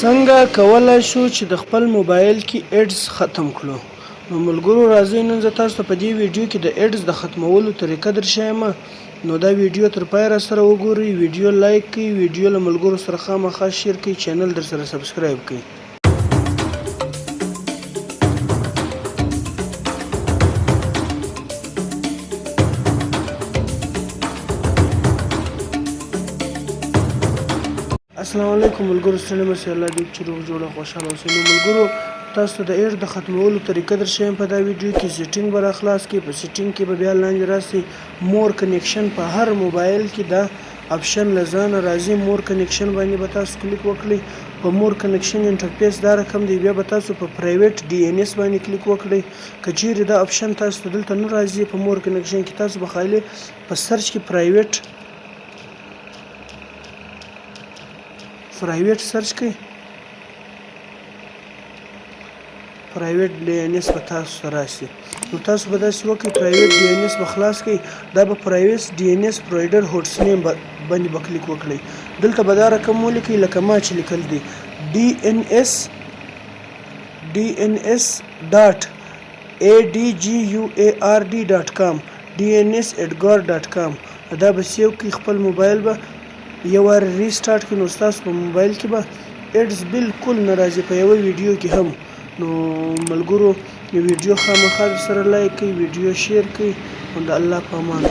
څنګه کولی شو چې د خپل موبایل کې ایډز ختم کړو؟ نو ملګرو راځئ نن زه تاسو ته په دې ویډیو کې د ایډز د ختمولو طریقه درښیم. نو دا ویډیو تر پای را سره وګورئ، ویډیو لایک کړئ، ویډیو له ملګرو سره خامخا شیر کړئ، چینل در سره سبسکرایب کړئ. السلام علیکم ملګرو، ستړي مه شئ، الله دې چې روغ جوړه خوشحاله اوسئ. نو ملګرو تاسو ته د ایډز د ختمولو طریقه درښیم په دا ویډیو کې. سیټینګ به راخلاص کړئ، په سیټینګ کې به بیا لاندې راسئ مور کنیکشن. په هر موبایل کې دا اپشن له ځانه راځي، مور کنیکشن باندې به تاسو کلیک وکړئ. په مور کنیکشن انټرفیس دا رقم دی، بیا به تاسو په پرایویټ ډي ان اس باندې کلیک وکړئ. که چیرې دا اپشن تاسو ته دلته نه راځي په مور کنیکشن کې، تاسو به خالي په سرچ کې پرایویټ سرچ کړئ، پرایویټ ډي ان اس به تاسو ته راشي. نو تاسو به داسې وکړئ، پرایویټ ډي ان اس به خلاص کړئ، دا به پرایویټ ډي ان اس پرووایډر هوټس نیم باندې به کلیک وکړئ. دلته به دا رقم ولیکئ لکه ما چې لیکل دی dns.adguard.com dns@guard.com. دا به سیو کړئ، خپل موبایل به یو وار ریسټارټ کړئ. نو ستاسو په موبایل کې به ایډز بالکل نه راځي په یوه ویډیو کې هم. نو ملګرو ویډیو خامخا سره لایک کړئ، ویډیو شیر کړئ، او د الله په امان.